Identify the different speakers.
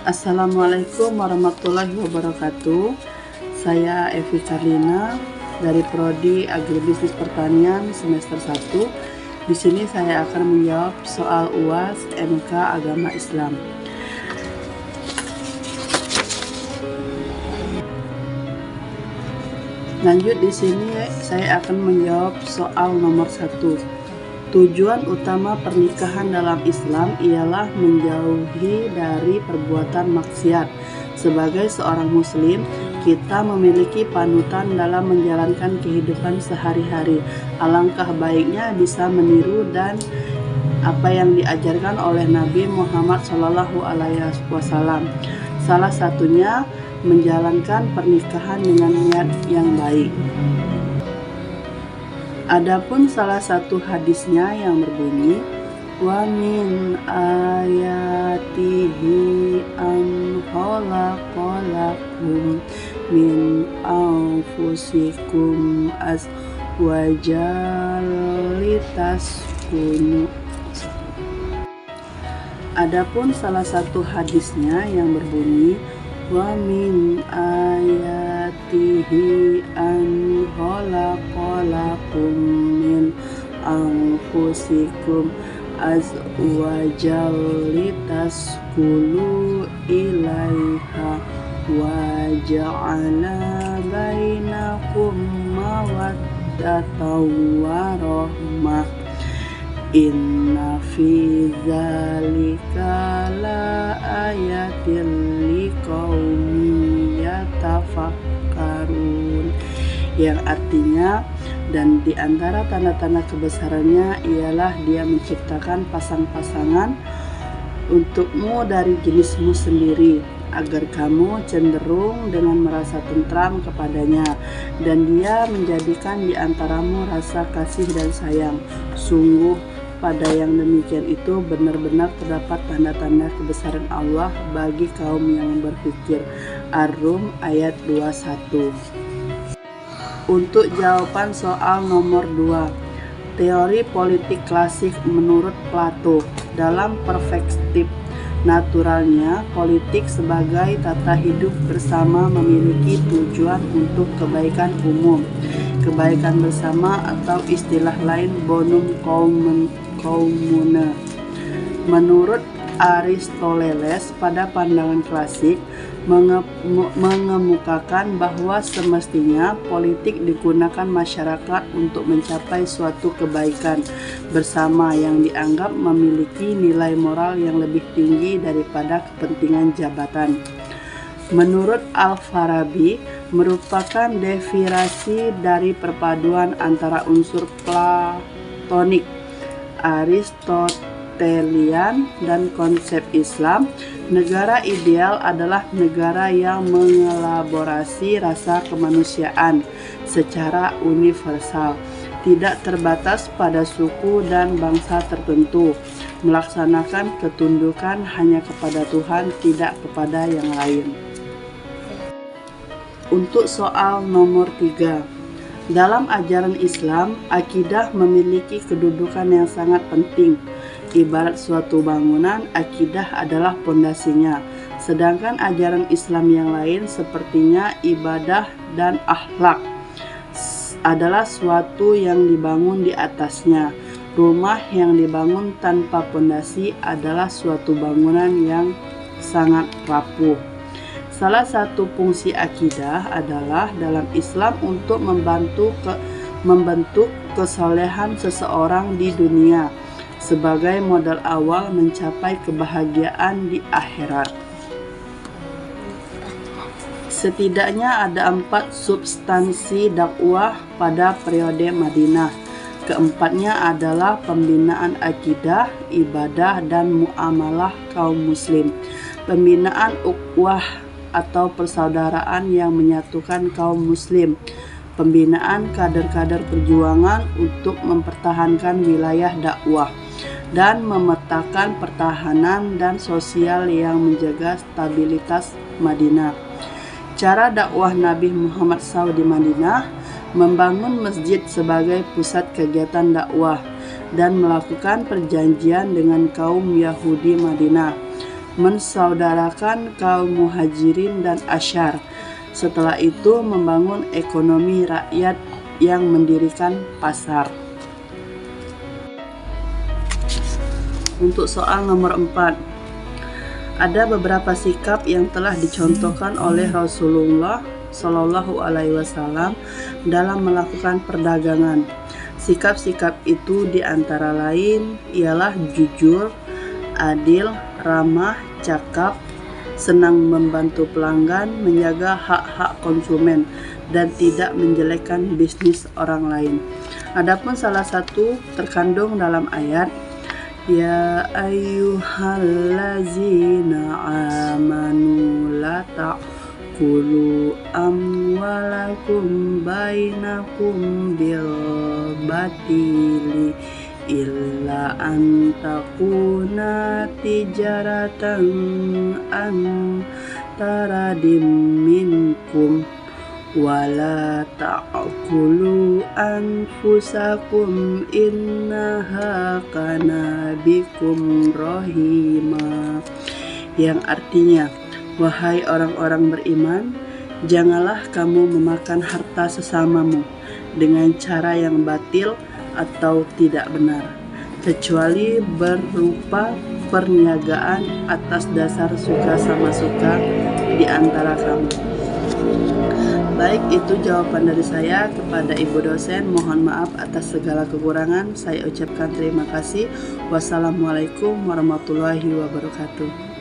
Speaker 1: Assalamualaikum warahmatullahi wabarakatuh. Saya Evi Carlina dari Prodi Agribisnis Pertanian semester 1. Di sini saya akan menjawab soal UAS MK Agama Islam. Lanjut, di sini saya akan menjawab soal nomor 1. Tujuan utama pernikahan dalam Islam ialah menjauhi dari perbuatan maksiat. Sebagai seorang muslim, kita memiliki panutan dalam menjalankan kehidupan sehari-hari. Alangkah baiknya bisa meniru dan apa yang diajarkan oleh Nabi Muhammad SAW. Salah satunya menjalankan pernikahan dengan niat yang baik. Adapun salah satu hadisnya yang berbunyi, wa min ayatihi an khalaqalakum min anfusikum azwajal litaskunu. Adapun salah satu hadisnya yang berbunyi, wa min ayatihi an khalaqalakum min anfusikum azwajal litaskunu ilaiha wa ja'ala bainakum mawaddatan wa rahmah. Inna fi dzalika la ayatin liqaumin yatafakkarun, yang artinya, dan di antara tanda-tanda kebesarannya ialah Dia menciptakan pasang-pasangan untukmu dari jenismu sendiri, agar kamu cenderung dengan merasa tentram kepadanya, dan Dia menjadikan di antaramu rasa kasih dan sayang. Sungguh pada yang demikian itu benar-benar terdapat tanda-tanda kebesaran Allah bagi kaum yang berpikir. Ar-Rum ayat 21. Untuk jawaban soal nomor 2, teori politik klasik menurut Plato. Dalam perspektif naturalnya, politik sebagai tata hidup bersama memiliki tujuan untuk kebaikan umum, kebaikan bersama, atau istilah lain bonum commune. Menurut Aristoteles, pada pandangan klasik mengemukakan bahwa semestinya politik digunakan masyarakat untuk mencapai suatu kebaikan bersama yang dianggap memiliki nilai moral yang lebih tinggi daripada kepentingan jabatan. Menurut Al-Farabi, merupakan definisi dari perpaduan antara unsur platonik, Aristotelian, dan konsep Islam. Negara ideal adalah negara yang mengelaborasi rasa kemanusiaan secara universal, tidak terbatas pada suku dan bangsa tertentu, melaksanakan ketundukan hanya kepada Tuhan, tidak kepada yang lain. Untuk soal nomor 3, dalam ajaran Islam, akidah memiliki kedudukan yang sangat penting. Ibarat suatu bangunan, akidah adalah pondasinya. Sedangkan ajaran Islam yang lain sepertinya ibadah dan akhlak adalah suatu yang dibangun di atasnya. Rumah yang dibangun tanpa pondasi adalah suatu bangunan yang sangat rapuh. Salah satu fungsi akidah adalah dalam Islam untuk membentuk kesolehan seseorang di dunia sebagai modal awal mencapai kebahagiaan di akhirat. Setidaknya ada 4 substansi dakwah pada periode Madinah. Keempatnya adalah pembinaan akidah, ibadah, dan muamalah kaum muslim, pembinaan ukhuwah atau persaudaraan yang menyatukan kaum muslim, pembinaan kader-kader perjuangan untuk mempertahankan wilayah dakwah, dan memetakan pertahanan dan sosial yang menjaga stabilitas Madinah. Cara dakwah Nabi Muhammad SAW di Madinah, membangun masjid sebagai pusat kegiatan dakwah, dan melakukan perjanjian dengan kaum Yahudi Madinah. mensaudarakan kaum muhajirin dan asyar. Setelah itu membangun ekonomi rakyat yang mendirikan pasar. Untuk soal nomor 4, ada beberapa sikap yang telah dicontohkan oleh Rasulullah Shallallahu Alaihi Wasallam dalam melakukan perdagangan. Sikap-sikap itu diantara lain ialah jujur, adil, ramah, cakap, senang membantu pelanggan, menjaga hak-hak konsumen, dan tidak menjelekkan bisnis orang lain. Adapun salah satu terkandung dalam ayat, Ya ayyuhallazina amanu la ta'kulu amwalakum bainakum bil batili illa an takuna tijaratan antaradim minkum wala ta'kulu anfusakum innaha kana bikum rahima, yang artinya, wahai orang-orang beriman, janganlah kamu memakan harta sesamamu dengan cara yang batil atau tidak benar, kecuali berupa perniagaan atas dasar suka sama suka di antara kamu. Baik, itu jawaban dari saya kepada Ibu dosen. Mohon maaf atas segala kekurangan. Saya ucapkan terima kasih. Wassalamualaikum warahmatullahi wabarakatuh.